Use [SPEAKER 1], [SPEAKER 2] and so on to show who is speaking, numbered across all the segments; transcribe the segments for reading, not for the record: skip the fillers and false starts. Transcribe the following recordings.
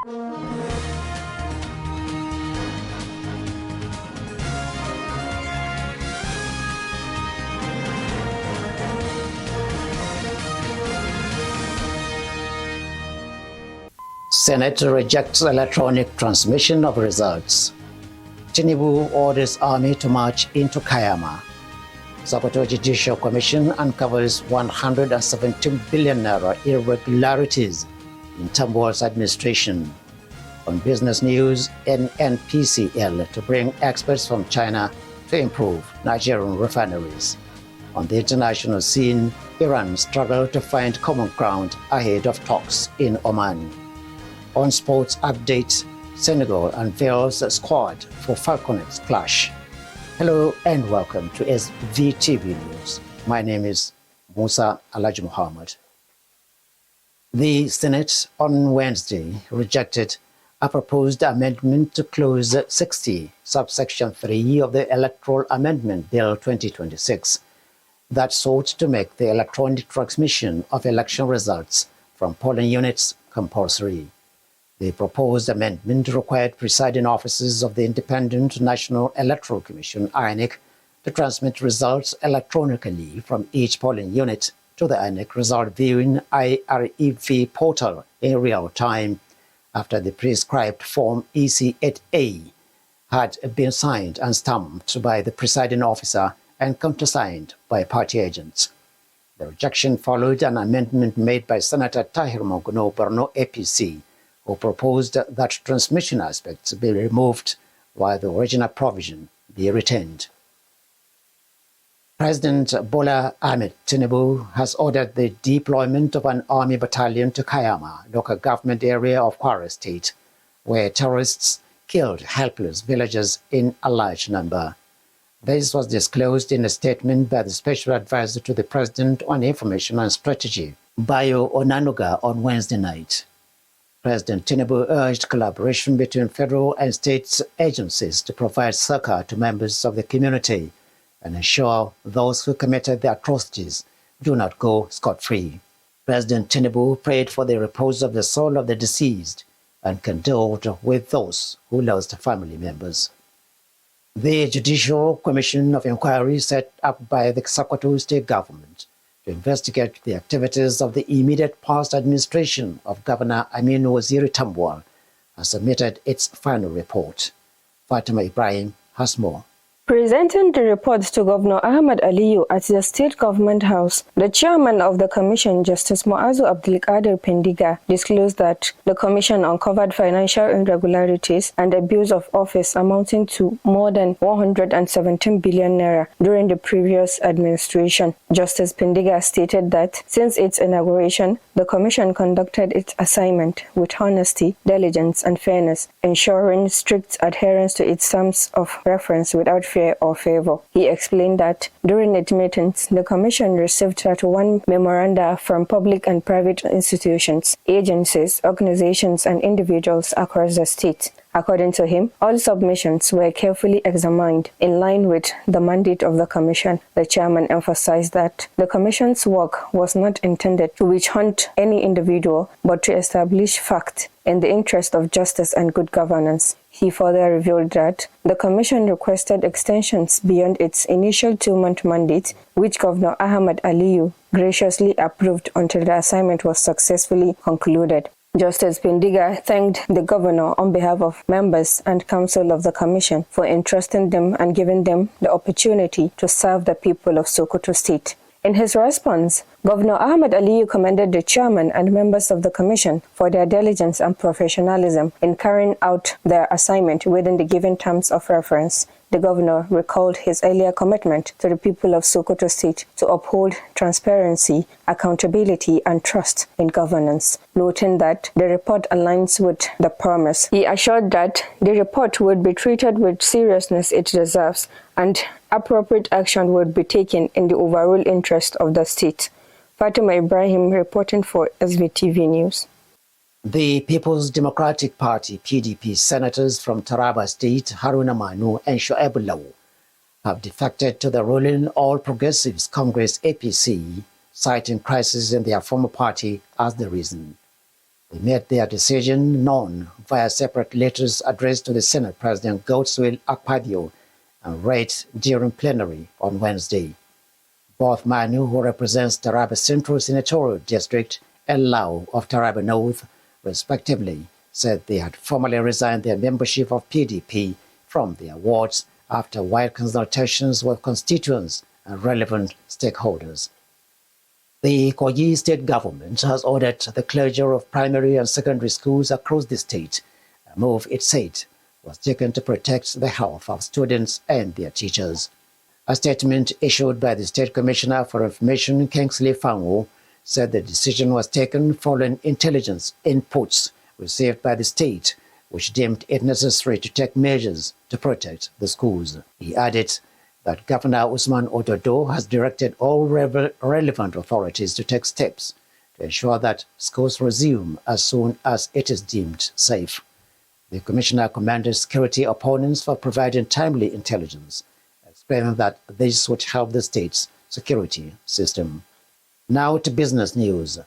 [SPEAKER 1] Senate rejects electronic transmission of results. Tinubu orders army to march into Kayama. Sokoto Judicial Commission uncovers 117 billion naira irregularities in Tambuwal's administration. On business news, NNPCL to bring experts from China to improve Nigerian refineries. On the international scene, Iran struggled to find common ground ahead of talks in Oman. On sports update, Senegal unveils a squad for Falconets clash. Hello and welcome to SVTV News. My name is Musa Alhaji Muhammad. The Senate on Wednesday rejected a proposed amendment to Clause 60, subsection 3 of the Electoral Amendment Bill 2026 that sought to make the electronic transmission of election results from polling units compulsory. The proposed amendment required presiding officers of the Independent National Electoral Commission (INEC) to transmit results electronically from each polling unit to the INEC result viewing IREV portal in real time after the prescribed Form EC8A had been signed and stamped by the presiding officer and countersigned by party agents. The rejection followed an amendment made by Senator Tahir Monguno Borno APC, who proposed that transmission aspects be removed while the original provision be retained. President Bola Ahmed Tinubu has ordered the deployment of an army battalion to Kayama, local government area of Kwara State, where terrorists killed helpless villagers in a large number. This was disclosed in a statement by the Special Advisor to the President on Information and Strategy, Bayo Onanuga, on Wednesday night. President Tinubu urged collaboration between federal and state agencies to provide succor to members of the community and ensure those who committed the atrocities do not go scot-free. President Tinubu prayed for the repose of the soul of the deceased and condoled with those who lost family members. The Judicial Commission of Inquiry set up by the Sokoto State Government to investigate the activities of the immediate past administration of Governor Aminu Waziri Tambuwal has submitted its final report. Fatima Ibrahim has more.
[SPEAKER 2] Presenting the report to Governor Ahmad Aliyu at the State Government House, the chairman of the commission, Justice Muazu Abdulkadir Pendiga, disclosed that the commission uncovered financial irregularities and abuse of office amounting to more than 117 billion naira during the previous administration. Justice Pendiga stated that since its inauguration, the commission conducted its assignment with honesty, diligence, and fairness, ensuring strict adherence to its terms of reference without fear or favor. He explained that during its meetings, the Commission received 31 memoranda from public and private institutions, agencies, organizations, and individuals across the state. According to him, all submissions were carefully examined in line with the mandate of the Commission. The chairman emphasized that the Commission's work was not intended to witch hunt any individual, but to establish fact in the interest of justice and good governance. He further revealed that the Commission requested extensions beyond its initial 2-month mandate, which Governor Ahmad Aliyu graciously approved until the assignment was successfully concluded. Justice Pendiga thanked the governor on behalf of members and council of the commission for entrusting them and giving them the opportunity to serve the people of Sokoto State. In his response, Governor Ahmad Aliyu commended the chairman and members of the commission for their diligence and professionalism in carrying out their assignment within the given terms of reference. The governor recalled his earlier commitment to the people of Sokoto State to uphold transparency, accountability, and trust in governance, noting that the report aligns with the promise. He assured that the report would be treated with seriousness it deserves and appropriate action would be taken in the overall interest of the state. Fatima Ibrahim reporting for SVTV News.
[SPEAKER 1] The People's Democratic Party (PDP) senators from Taraba State, Haruna Manu and Shoaib Law, have defected to the ruling All Progressives Congress (APC), citing crisis in their former party as the reason. They made their decision known via separate letters addressed to the Senate President Godswill Akpabio and read during plenary on Wednesday. Both Manu, who represents Taraba Central Senatorial District, and Lau of Taraba North, respectively, said they had formally resigned their membership of PDP from their wards after wide consultations with constituents and relevant stakeholders. The Kogi state government has ordered the closure of primary and secondary schools across the state, a move it said was taken to protect the health of students and their teachers. A statement issued by the State Commissioner for Information, Kingsley Fanwo, said the decision was taken following intelligence inputs received by the state, which deemed it necessary to take measures to protect the schools. He added that Governor Usman Ododo has directed all relevant authorities to take steps to ensure that schools resume as soon as it is deemed safe. The Commissioner commended security opponents for providing timely intelligence, explaining that this would help the state's security system. Now to business news.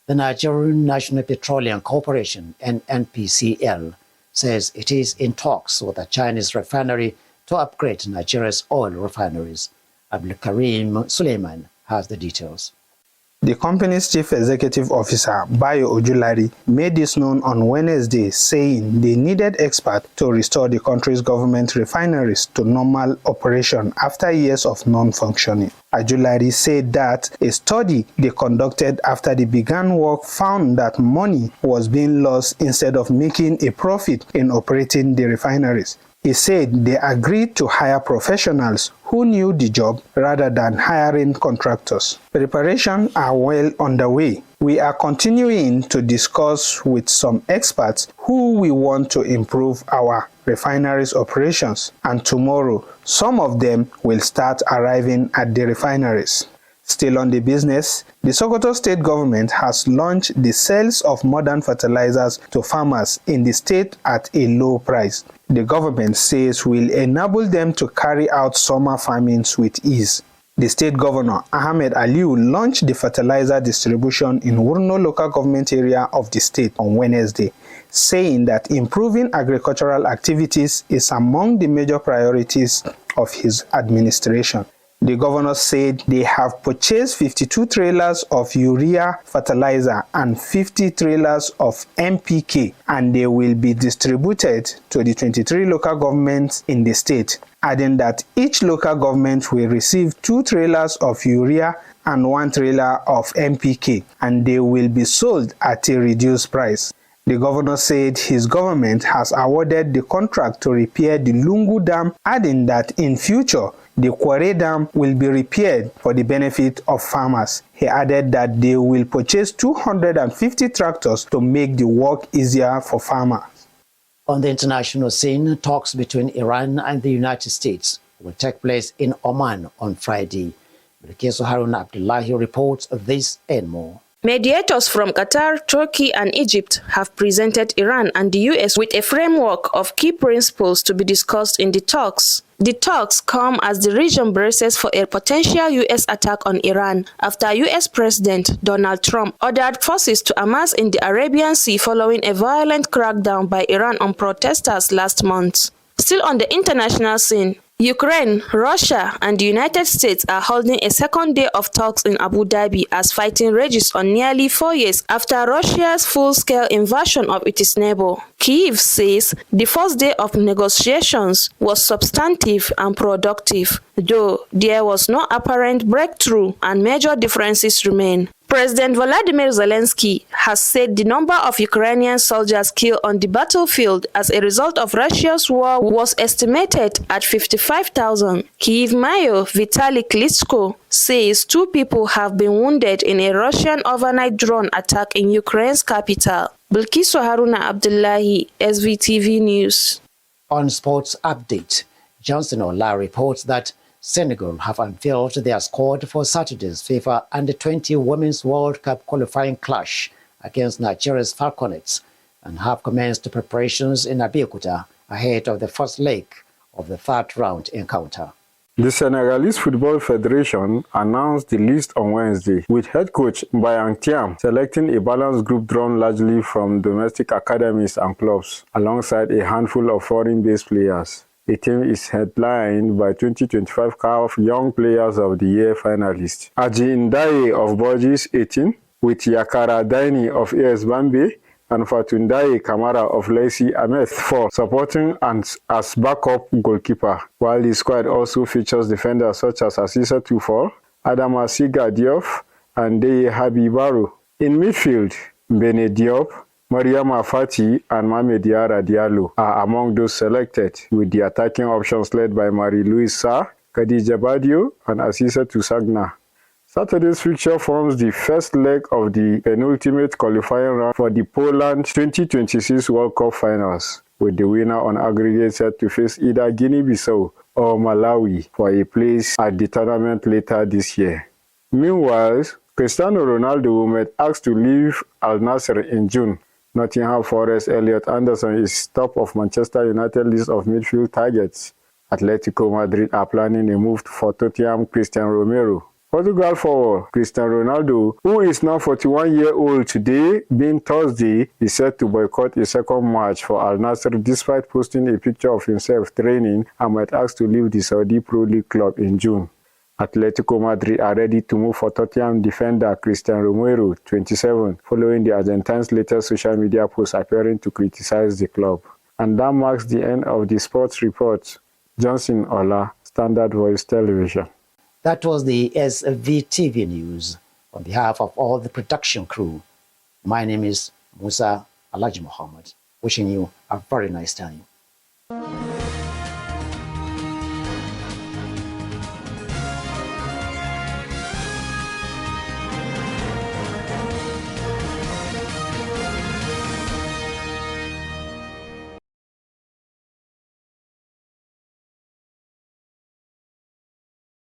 [SPEAKER 1] The Nigerian National Petroleum Corporation, NNPCL, says it is in talks with a Chinese refinery to upgrade Nigeria's oil refineries. Abdulkarim Suleiman has the details.
[SPEAKER 3] The company's chief executive officer, Bayo Ojulari, made this known on Wednesday, saying they needed experts to restore the country's government refineries to normal operation after years of non-functioning. Ojulari said that a study they conducted after they began work found that money was being lost instead of making a profit in operating the refineries. He said they agreed to hire professionals who knew the job rather than hiring contractors. Preparations are well underway. We are continuing to discuss with some experts who we want to improve our refineries operations, and tomorrow some of them will start arriving at the refineries. Still on the business, the Sokoto state government has launched the sales of modern fertilizers to farmers in the state at a low price. The government says will enable them to carry out summer farmings with ease. The state governor, Ahmed Aliu, launched the fertilizer distribution in Wurno local government area of the state on Wednesday, saying that improving agricultural activities is among the major priorities of his administration. The governor said they have purchased 52 trailers of urea fertilizer and 50 trailers of NPK, and they will be distributed to the 23 local governments in the state, adding that each local government will receive 2 trailers of urea and 1 trailer of NPK, and they will be sold at a reduced price. The governor said his government has awarded the contract to repair the Lungu Dam, adding that in future, the Kware Dam will be repaired for the benefit of farmers. He added that they will purchase 250 tractors to make the work easier for farmers.
[SPEAKER 1] On the international scene, talks between Iran and the United States will take place in Oman on Friday. Bilkisu Harun Abdullahi reports this and more.
[SPEAKER 4] Mediators from Qatar, Turkey and Egypt have presented Iran and the US with a framework of key principles to be discussed in the talks. The talks come as the region braces for a potential US attack on Iran after US President Donald Trump ordered forces to amass in the Arabian Sea following a violent crackdown by Iran on protesters last month. Still on the international scene, Ukraine, Russia, and the United States are holding a second day of talks in Abu Dhabi as fighting rages on nearly 4 years after Russia's full-scale invasion of its neighbor. Kyiv says the first day of negotiations was substantive and productive, though there was no apparent breakthrough and major differences remain. President Volodymyr Zelensky has said the number of Ukrainian soldiers killed on the battlefield as a result of Russia's war was estimated at 55,000. Kyiv Mayor Vitaly Klitschko says 2 people have been wounded in a Russian overnight drone attack in Ukraine's capital. Bilkisu Haruna Abdullahi, SVTV News.
[SPEAKER 1] On sports update, Johnson Ola reports that Senegal have unveiled their squad for Saturday's FIFA Under-20 Women's World Cup qualifying clash against Nigeria's Falconets and have commenced preparations in Abeokuta ahead of the first leg of the third round encounter.
[SPEAKER 5] The Senegalese Football Federation announced the list on Wednesday, with head coach Mbayang Thiam selecting a balanced group drawn largely from domestic academies and clubs, alongside a handful of foreign-based players. The team is headlined by 2025 CAF Young Players of the Year finalists Aji Ndaye of Borgis 18, with Yakara Daini of AS Bambe, and Fatundaye Kamara of Lacy Ahmed for supporting and as backup goalkeeper, while the squad also features defenders such as Asisa Tufo, Adama Siga Diop, and Deye Habibaru. In midfield, Bene Diop, Mariama Fati, and Mamed Yara Diallo are among those selected, with the attacking options led by Marie-Louise Sarr, Khadija Badio, and Asisa Tusagna. Saturday's fixture forms the first leg of the penultimate qualifying round for the Poland 2026 World Cup finals, with the winner on aggregate set to face either Guinea-Bissau or Malawi for a place at the tournament later this year. Meanwhile, Cristiano Ronaldo might ask to leave Al Nassr in June. Nottingham Forest Elliot Anderson is top of Manchester United list of midfield targets. Atletico Madrid are planning a move for Tottenham Christian Romero. Portugal forward Cristiano Ronaldo, who is now 41-year-old today, being Thursday, is set to boycott a second match for Al Nassr despite posting a picture of himself training and might ask to leave the Saudi Pro League club in June. Atletico Madrid are ready to move for Tottenham defender Christian Romero, 27, following the Argentine's latest social media post appearing to criticize the club. And that marks the end of the sports report. Johnson Ola, Standard Voice Television.
[SPEAKER 1] That was the SVTV News. On behalf of all the production crew, my name is Musa Alhaji Muhammad, wishing you a very nice time.